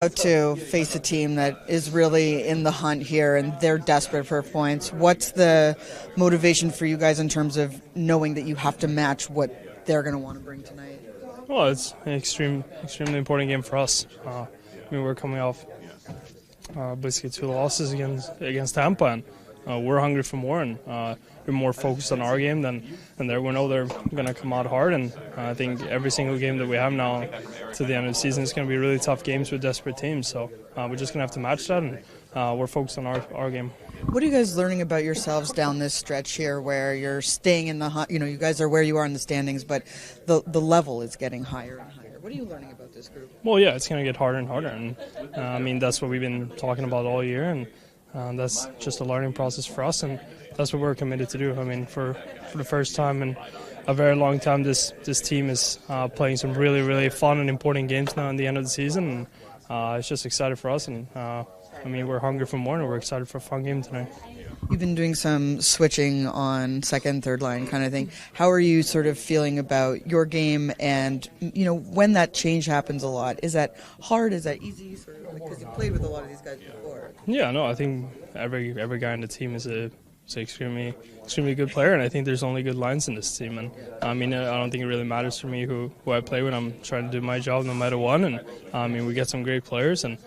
To face a team that is really in the hunt here and they're desperate for points. What's the motivation for you guys in terms of knowing that you have to match what they're going to want to bring tonight? Well, it's an extremely important game for us. We're coming off basically 2 losses against Tampa, and we're hungry for more, and we're more focused on our game than they. We know they're going to come out hard, and I think every single game that we have now to the end of the season is going to be really tough games with desperate teams. So we're just going to have to match that, and we're focused on our game. What are you guys learning about yourselves down this stretch here where you're staying in the hunt? You know, you guys are where you are in the standings, but the level is getting higher and higher. What are you learning about this group? Well, yeah, it's going to get harder and harder, and that's what we've been talking about all year, and that's just a learning process for us, and that's what we're committed to do. For the first time in a very long time, this team is playing some really, really fun and important games now in the end of the season, and it's just excited for us, and we're hungry for more, and we're excited for a fun game tonight. You've been doing some switching on second, third line kind of thing. How are you sort of feeling about your game, and when that change happens a lot, is that hard? Is that easy? Because you played with a lot of these guys before. Yeah, no, I think every guy in the team is an extremely good player, and I think there's only good lines in this team. And I don't think it really matters for me who I play with. I'm trying to do my job no matter what, and we get some great players. And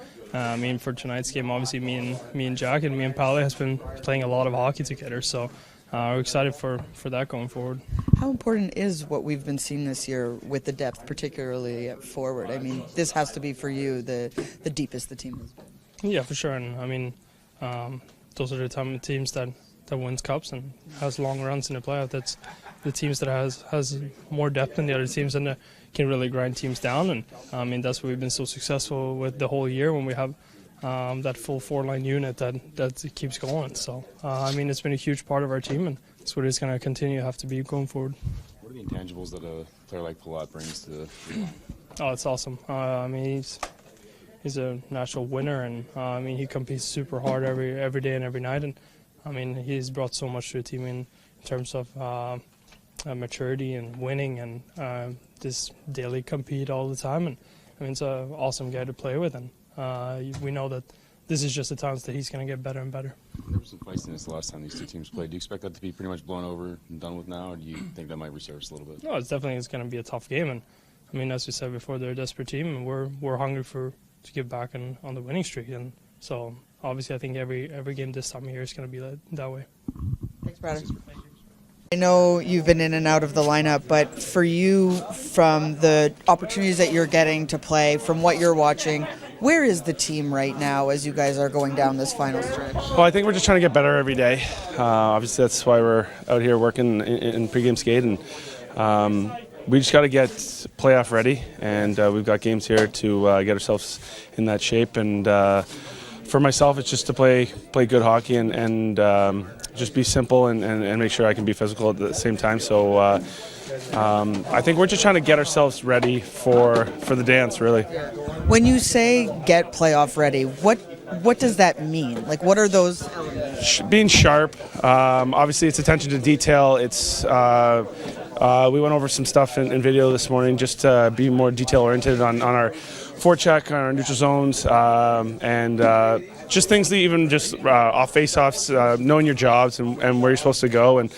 for tonight's game, obviously me and Jack and me and Palle has been playing a lot of hockey together, so we're excited for that going forward. How important is what we've been seeing this year with the depth, particularly at forward? This has to be for you the deepest the team has been. Yeah, for sure. And those are the type of teams that wins cups and has long runs in the playoff. That's the teams that has more depth than the other teams, and can really grind teams down. And that's what we've been so successful with the whole year, when we have that full 4-line unit that keeps going. So it's been a huge part of our team, and it's what it's going to continue to have to be going forward. What are the intangibles that a player like Palat brings to the line? Oh, it's awesome. He's a natural winner, and he competes super hard every day and every night, and he's brought so much to the team in terms of maturity and winning, and this daily compete all the time, and it's an awesome guy to play with, and we know that this is just the times that he's going to get better and better. There was some feistiness the last time these two teams played. Do you expect that to be pretty much blown over and done with now, or do you think that might resurface a little bit? No, it's definitely going to be a tough game, and as we said before, they're a desperate team, and we're hungry to get back on the winning streak, and so obviously I think every game this time of year is going to be that way. Thanks, Brad. I know you've been in and out of the lineup, but for you, from the opportunities that you're getting to play, from what you're watching, where is the team right now as you guys are going down this final stretch? Well, I think we're just trying to get better every day. Obviously, that's why we're out here working in pregame skate, and we just got to get playoff ready, and we've got games here to get ourselves in that shape. And for myself, it's just to play good hockey and just be simple and make sure I can be physical at the same time. So I think we're just trying to get ourselves ready for the dance, really. When you say get playoff ready, what does that mean? Like, what are those elements? Being sharp. Obviously, it's attention to detail. It's we went over some stuff in video this morning, just to be more detail-oriented on our forecheck, on our neutral zones, and just things that even just off face-offs, knowing your jobs and where you're supposed to go, and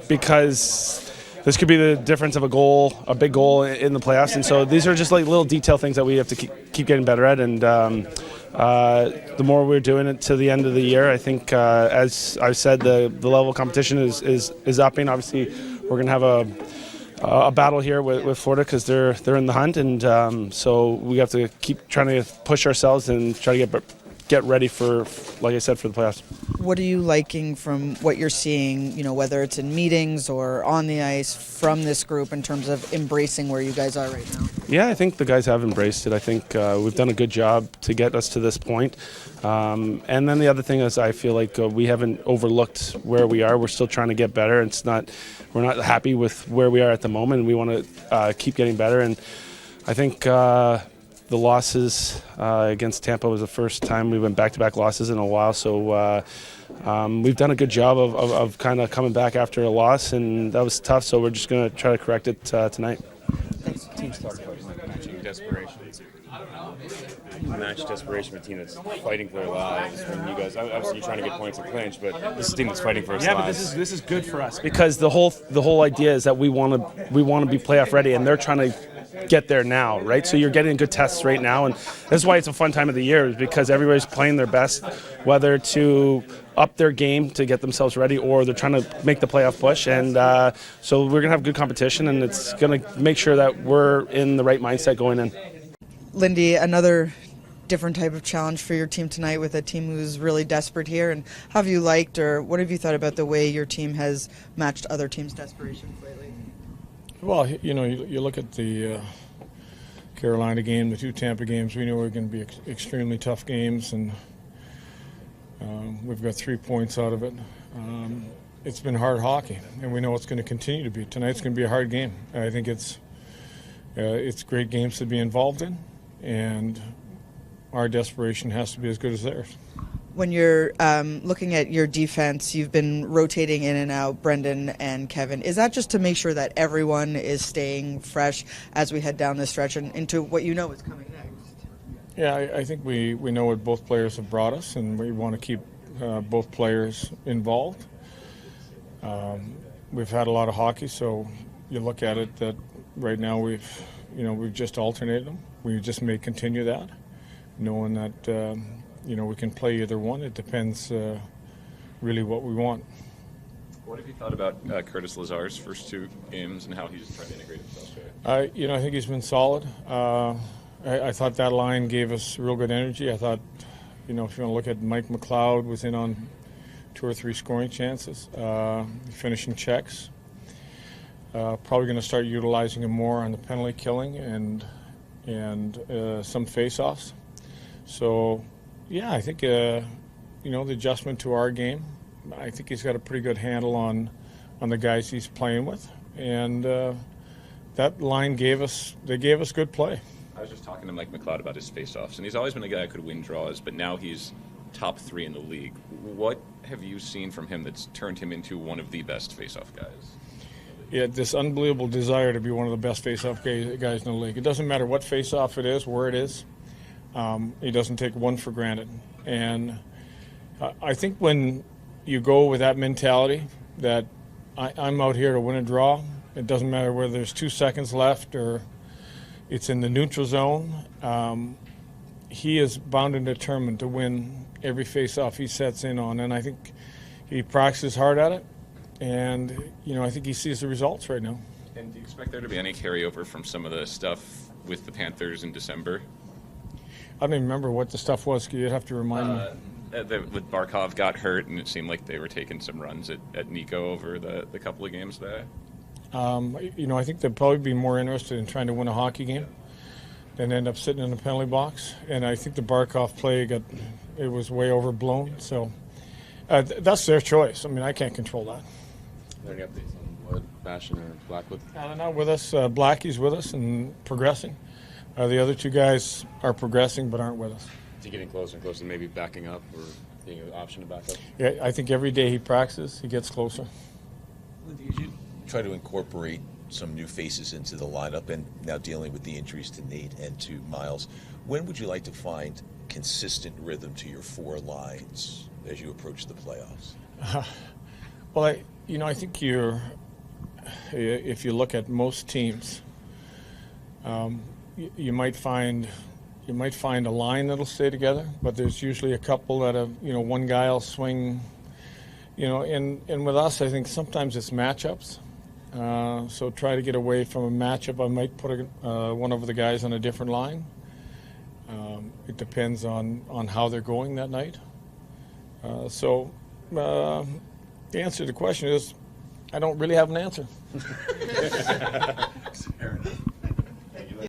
because this could be the difference of a big goal in the playoffs, and so these are just like little detail things that we have to keep getting better at, and the more we're doing it to the end of the year, I think, as I've said, the level of competition is upping. Obviously, we're going to have a battle here with Florida because they're in the hunt, and so we have to keep trying to push ourselves and try to get ready for, like I said, for the playoffs. What are you liking from what you're seeing, whether it's in meetings or on the ice, from this group in terms of embracing where you guys are right now? Yeah, I think the guys have embraced it. I think we've done a good job to get us to this point. And then the other thing is, I feel like we haven't overlooked where we are. We're still trying to get better. We're not happy with where we are at the moment. We want to keep getting better. And I think the losses against Tampa was the first time we went back-to-back losses in a while. So we've done a good job of kind of coming back after a loss, and that was tough. So we're just going to try to correct it tonight. Thanks. Team started matching desperation. do you match desperation with a team that's fighting for their lives? When you guys, obviously, you're trying to get points and clinch, but this is a team that's fighting for its Yeah, lives. but this is good for us because the whole idea is that we want to be playoff ready, and they're trying to get there now, right? So you're getting good tests right now, and that's why it's a fun time of the year, is because everybody's playing their best, whether to up their game to get themselves ready or they're trying to make the playoff push. And so we're going to have good competition, and it's going to make sure that we're in the right mindset going in. Lindy, another different type of challenge for your team tonight with a team who's really desperate here. And have you liked, or what have you thought about the way your team has matched other teams' desperations lately? Well, you look at the Carolina game, the 2 Tampa games. We know we're going to be extremely tough games, and we've got 3 points out of it. It's been hard hockey, and we know it's going to continue to be. Tonight's going to be a hard game. I think it's great games to be involved in, and our desperation has to be as good as theirs. When you're looking at your defense, you've been rotating in and out, Brendan and Kevin. Is that just to make sure that everyone is staying fresh as we head down this stretch and into what you know is coming next? Yeah, I think we know what both players have brought us, and we want to keep both players involved. We've had a lot of hockey, so you look at it that right now we've just alternated them. We just may continue that, knowing that we can play either one. It depends really what we want. What have you thought about Curtis Lazar's first 2 games and how he's trying to integrate himself there? I think he's been solid. I thought that line gave us real good energy. I thought, if you want to look at Mike McLeod, was in on 2 or 3 scoring chances, finishing checks. Probably going to start utilizing him more on the penalty killing and some face-offs. So, yeah, I think the adjustment to our game. I think he's got a pretty good handle on the guys he's playing with, and that line gave us good play. I was just talking to Mike McLeod about his face-offs, and he's always been a guy who could win draws, but now he's top 3 in the league. What have you seen from him that's turned him into one of the best face-off guys? Yeah, this unbelievable desire to be one of the best face-off guys in the league. It doesn't matter what face-off it is, where it is. He doesn't take one for granted. And I think when you go with that mentality that I'm out here to win a draw, it doesn't matter whether there's 2 seconds left or it's in the neutral zone, he is bound and determined to win every face-off he sets in on. And I think he practices hard at it. And, I think he sees the results right now. And do you expect there to be any carryover from some of the stuff with the Panthers in December? I don't even remember what the stuff was. You'd have to remind me. With Barkov got hurt, and it seemed like they were taking some runs at Nico over the couple of games there. I think they'd probably be more interested in trying to win a hockey game than end up sitting in the penalty box. And I think the Barkov play was way overblown. So that's their choice. I mean, I can't control that. Are there any updates on Wood, Fashion, or Blackwood? They're not with us. Blackie's with us and progressing. The other 2 guys are progressing but aren't with us. Is he getting closer and closer to maybe backing up or being an option to back up? Yeah, I think every day he practices, he gets closer. Did you try to incorporate some new faces into the lineup and now dealing with the injuries to Nate and to Miles? When would you like to find consistent rhythm to your 4 lines as you approach the playoffs? Well, I think if you look at most teams, you might find a line that'll stay together, but there's usually a couple that one guy will swing, and with us, I think sometimes it's matchups. So try to get away from a matchup. I might put one of the guys on a different line. It depends on how they're going that night. So the answer to the question is, I don't really have an answer. Fair enough.